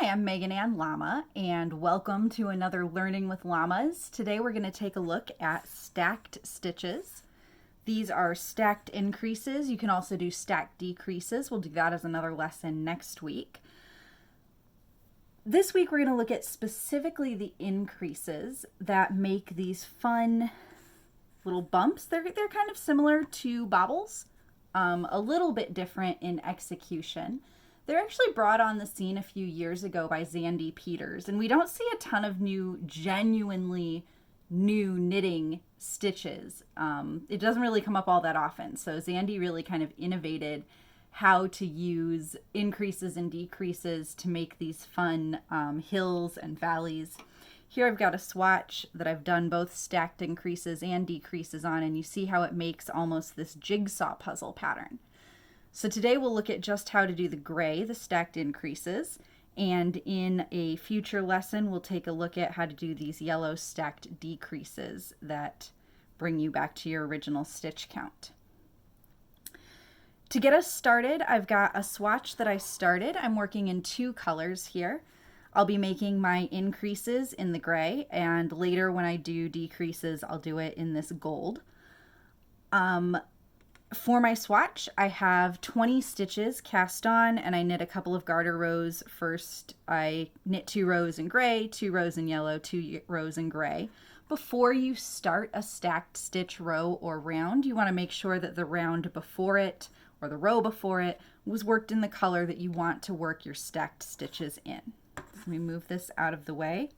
Hi, I'm Megan Ann Llama, and welcome to another Learning with Llamas. Today we're going to take a look at stacked stitches. These are stacked increases. You can also do stacked decreases. We'll do that as another lesson next week. This week we're going to look at specifically the increases that make these fun little bumps. They're kind of similar to bobbles, a little bit different in execution. They're actually brought on the scene a few years ago by Zandy Peters, and we don't see a ton of genuinely new knitting stitches. It doesn't really come up all that often, so Zandy really kind of innovated how to use increases and decreases to make these fun hills and valleys. Here I've got a swatch that I've done both stacked increases and decreases on, and you see how it makes almost this jigsaw puzzle pattern. So today we'll look at just how to do the gray, the stacked increases, and in a future lesson we'll take a look at how to do these yellow stacked decreases that bring you back to your original stitch count. To get us started, I've got a swatch that I started. I'm working in two colors here. I'll be making my increases in the gray, and later when I do decreases, I'll do it in this gold. For my swatch, I have 20 stitches cast on, and I knit a couple of garter rows. First, I knit 2 rows in gray, 2 rows in yellow, 2 rows in gray. Before you start a stacked stitch row or round, you want to make sure that the round before it or the row before it was worked in the color that you want to work your stacked stitches in. Let me move this out of the way.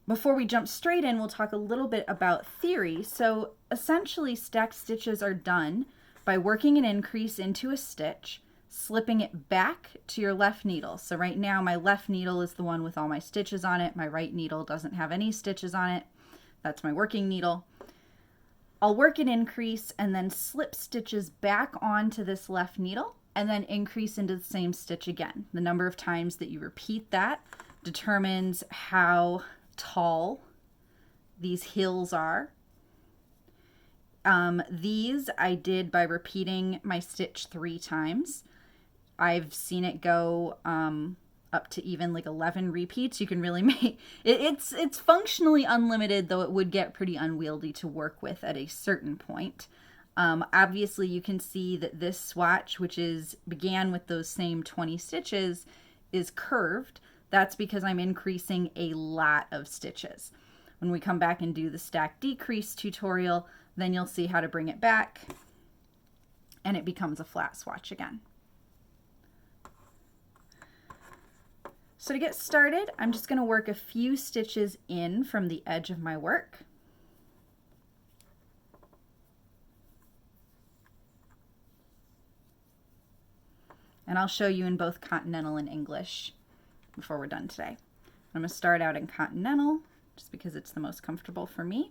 Before we jump straight in, we'll talk a little bit about theory. So essentially, stacked stitches are done by working an increase into a stitch, slipping it back to your left needle. So right now, my left needle is the one with all my stitches on it. My right needle doesn't have any stitches on it. That's my working needle. I'll work an increase and then slip stitches back onto this left needle and then increase into the same stitch again. The number of times that you repeat that determines how tall these hills are. These I did by repeating my stitch 3 times. I've seen it go up to even like 11 repeats. You can really make it's functionally unlimited, though it would get pretty unwieldy to work with at a certain point. Obviously you can see that this swatch, which began with those same 20 stitches, is curved. That's because I'm increasing a lot of stitches. When we come back and do the stack decrease tutorial, then you'll see how to bring it back and it becomes a flat swatch again. So to get started, I'm just going to work a few stitches in from the edge of my work. And I'll show you in both Continental and English before we're done today. I'm going to start out in Continental just because it's the most comfortable for me.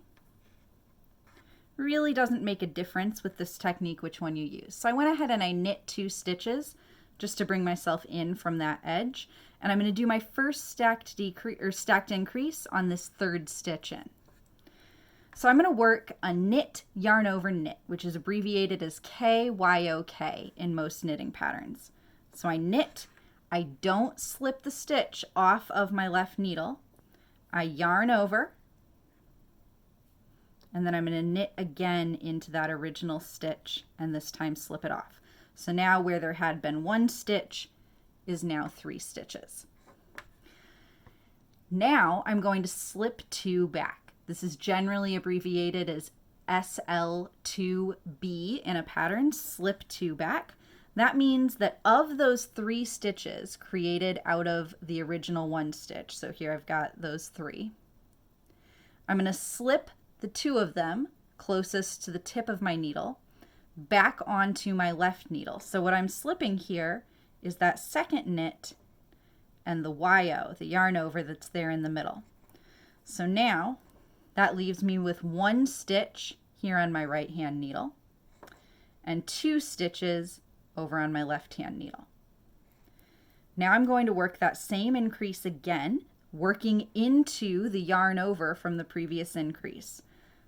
Really doesn't make a difference with this technique which one you use. So I went ahead and I knit 2 stitches just to bring myself in from that edge, and I'm going to do my first stacked increase on this 3rd stitch in. So I'm going to work a knit yarn over knit, which is abbreviated as KYOK in most knitting patterns. So I knit, I don't slip the stitch off of my left needle, I yarn over, and then I'm going to knit again into that original stitch and this time slip it off. So now where there had been 1 stitch is now 3 stitches. Now I'm going to slip 2 back. This is generally abbreviated as SL2B in a pattern, slip 2 back. That means that of those 3 stitches created out of the original 1 stitch, so here I've got those 3, I'm going to slip the 2 of them closest to the tip of my needle back onto my left needle. So what I'm slipping here is that 2nd knit and the YO, the yarn over that's there in the middle. So now that leaves me with 1 stitch here on my right hand needle and 2 stitches over on my left hand needle. Now I'm going to work that same increase again, working into the yarn over from the previous increase.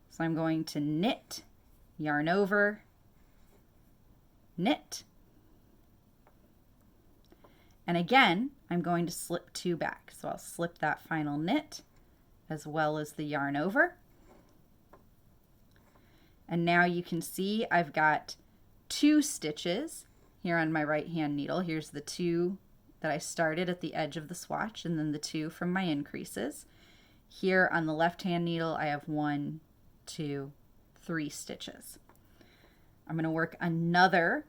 So I'm going to knit, yarn over, knit, And again, I'm going to slip 2 back. So I'll slip that final knit as well as the yarn over. And now you can see I've got 2 stitches here on my right hand needle. Here's the 2 that I started at the edge of the swatch, and then the 2 from my increases. Here on the left hand needle, I have 1, 2, 3 stitches. I'm going to work another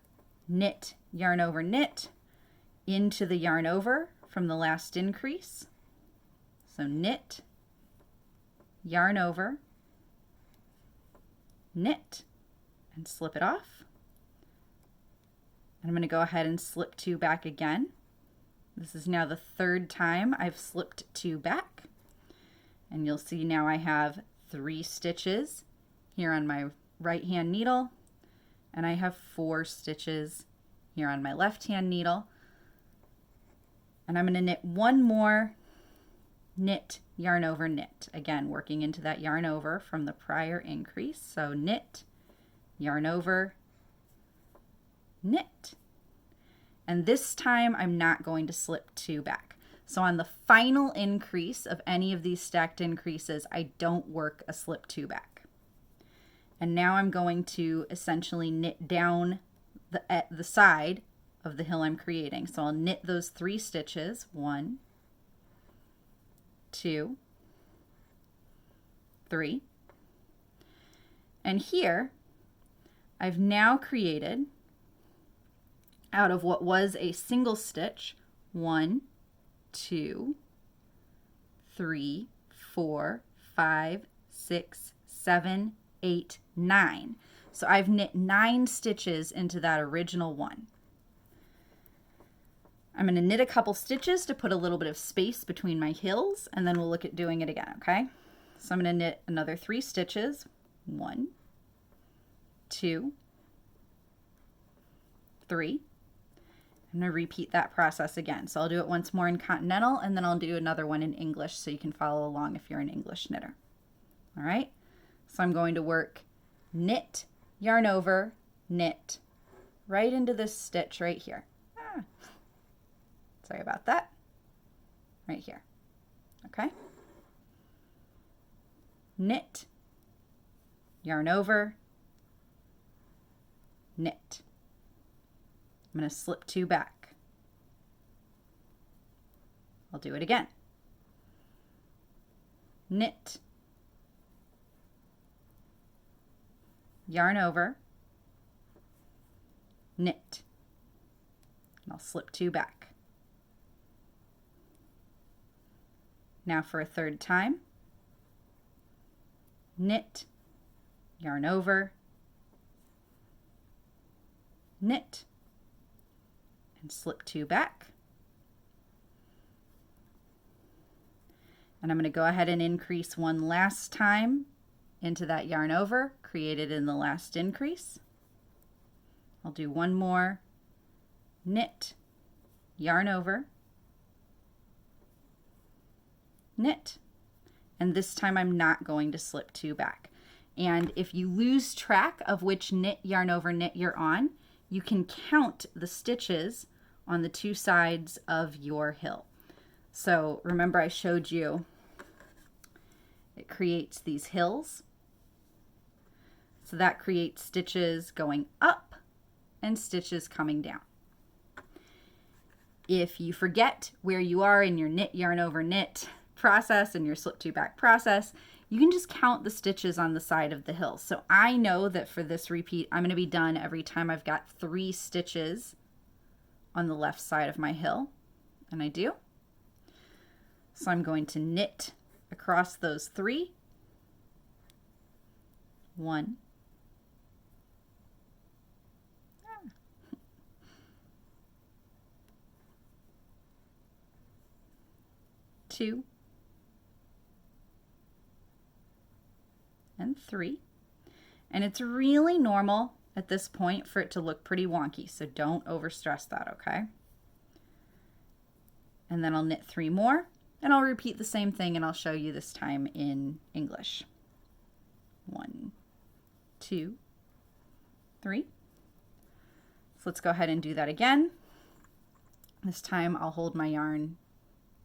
knit, yarn over, knit into the yarn over from the last increase. So knit, yarn over, knit, and slip it off. And I'm going to go ahead and slip 2 back again. This is now the 3rd time I've slipped 2 back. And you'll see now I have 3 stitches here on my right hand needle, and I have 4 stitches here on my left hand needle. And I'm going to knit one more knit, yarn over, knit. Again, working into that yarn over from the prior increase. So knit, yarn over, knit. And this time I'm not going to slip 2 back. So on the final increase of any of these stacked increases, I don't work a slip 2 back. And now I'm going to essentially knit down the side of the hill I'm creating. So I'll knit those 3 stitches, 1, 2, 3. And here I've now created, out of what was a single stitch, 1, 2, 3, 4, 5, 6, 7, 8, 9. So I've knit 9 stitches into that original one. I'm going to knit a couple stitches to put a little bit of space between my hills, and then we'll look at doing it again, okay? So I'm going to knit another 3 stitches, 1, 2, 3. I'm going to repeat that process again. So I'll do it once more in Continental, and then I'll do another one in English so you can follow along if you're an English knitter. All right? So I'm going to work knit, yarn over, knit, right into this stitch right here. Sorry about that. Right here. Okay? Knit, yarn over, knit. I'm going to slip 2 back. I'll do it again. Knit, yarn over, knit, and I'll slip 2 back. Now for a 3rd time, knit, yarn over, knit, and slip 2 back. And I'm going to go ahead and increase one last time into that yarn over created in the last increase. I'll do one more knit, yarn over, knit, and this time I'm not going to slip 2 back. And if you lose track of which knit, yarn over, knit you're on, you can count the stitches on the 2 sides of your hill. So remember I showed you it creates these hills. So that creates stitches going up and stitches coming down. If you forget where you are in your knit, yarn over, knit process and your slip 2 back process, you can just count the stitches on the side of the hill. So I know that for this repeat, I'm going to be done every time I've got 3 stitches on the left side of my hill, and I do. So I'm going to knit across those 3. 1, 2, and 3. And it's really normal at this point for it to look pretty wonky, so don't overstress that, okay? And then I'll knit 3 more, and I'll repeat the same thing, and I'll show you this time in English. 1, 2, 3. So let's go ahead and do that again. This time I'll hold my yarn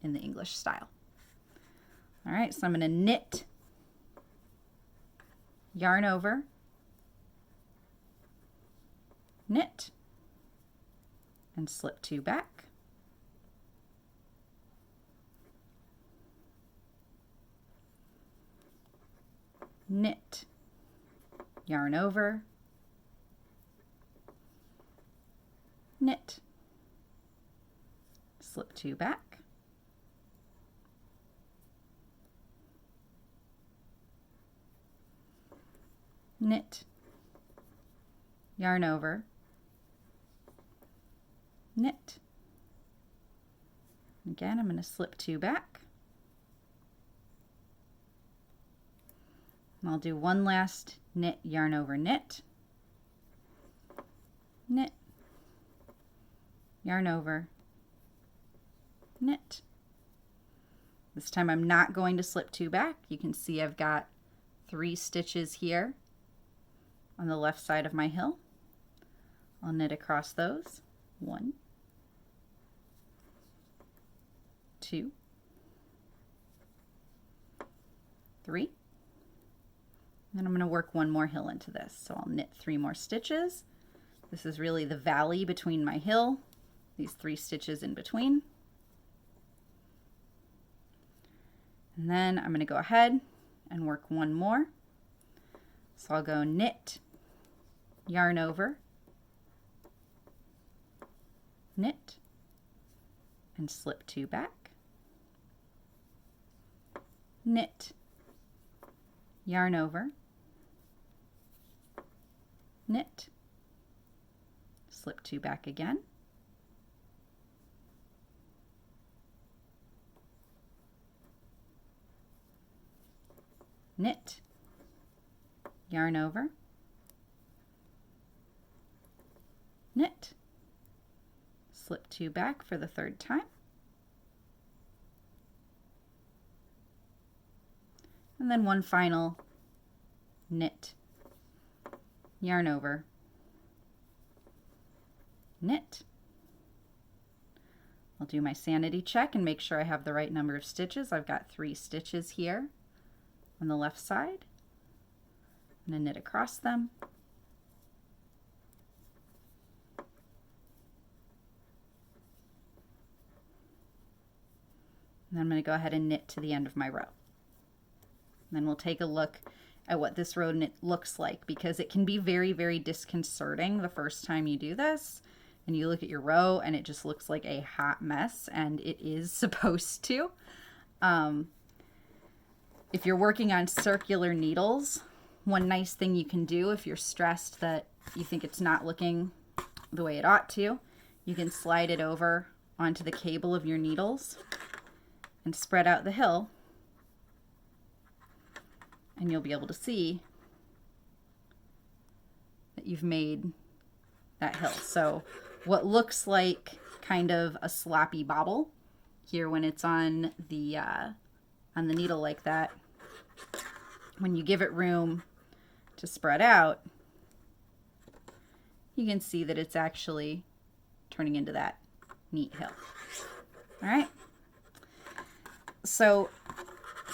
in the English style. All right, so I'm going to knit, yarn over, knit, and slip 2 back. Knit, yarn over, knit, slip 2 back, knit, yarn over, knit. Again, I'm going to slip 2 back. And I'll do one last knit, yarn over, knit, knit, yarn over, knit. This time I'm not going to slip 2 back. You can see I've got 3 stitches here on the left side of my hill. I'll knit across those. 1, 2, 3. Then I'm going to work one more hill into this. So I'll knit 3 more stitches. This is really the valley between my hill, these 3 stitches in between. And then I'm going to go ahead and work one more. So I'll go knit, yarn over, knit, and slip 2 back, knit, yarn over, knit, slip 2 back again, knit, yarn over, knit, slip 2 back for the 3rd time, and then one final knit, yarn over, knit. I'll do my sanity check and make sure I have the right number of stitches. I've got 3 stitches here on the left side. I'm going to knit across them. And then I'm going to go ahead and knit to the end of my row. And then we'll take a look at what this row knit looks like, because it can be very, very disconcerting the first time you do this. And you look at your row and it just looks like a hot mess, and it is supposed to. If you're working on circular needles, one nice thing you can do if you're stressed that you think it's not looking the way it ought to, you can slide it over onto the cable of your needles and spread out the hill, and you'll be able to see that you've made that hill. So what looks like kind of a sloppy bobble here when it's on the needle like that, when you give it room to spread out, you can see that it's actually turning into that neat hill. All right. So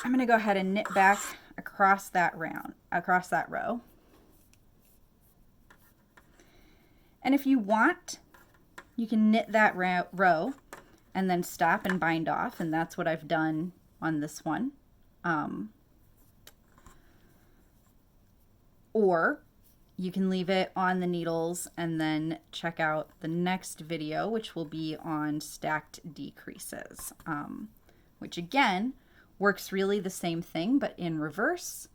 I'm going to go ahead and knit back across that row. And if you want, you can knit that row and then stop and bind off, and that's what I've done on this one. Or you can leave it on the needles and then check out the next video, which will be on stacked decreases, which again works really the same thing, but in reverse.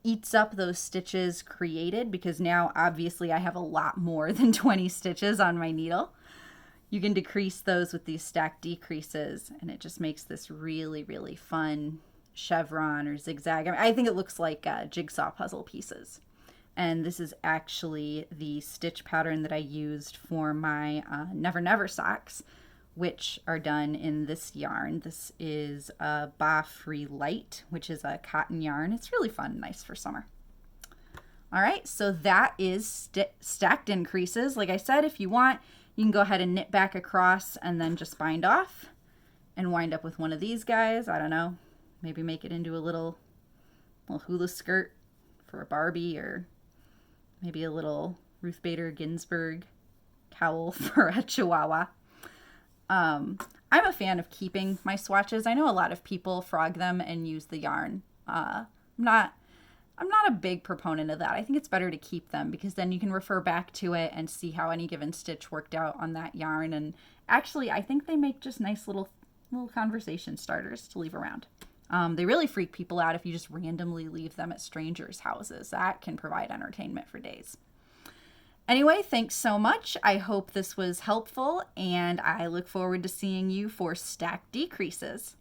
Eats up those stitches created, because now obviously I have a lot more than 20 stitches on my needle. You can decrease those with these stacked decreases, and it just makes this really, really fun chevron or zigzag. I think it looks like jigsaw puzzle pieces. And this is actually the stitch pattern that I used for my Never Never socks, which are done in this yarn. This is a Ba Free Light, which is a cotton yarn. It's really fun and nice for summer. All right, so that is stacked increases. Like I said, if you want, You can go ahead and knit back across and then just bind off and wind up with one of these guys. I don't know, maybe make it into a little hula skirt for a Barbie, or maybe a little Ruth Bader Ginsburg cowl for a Chihuahua. I'm a fan of keeping my swatches. I know a lot of people frog them and use the yarn. I'm not a big proponent of that. I think it's better to keep them because then you can refer back to it and see how any given stitch worked out on that yarn. And actually, I think they make just nice little conversation starters to leave around. They really freak people out if you just randomly leave them at strangers' houses. That can provide entertainment for days. Anyway, thanks so much. I hope this was helpful, and I look forward to seeing you for stack decreases.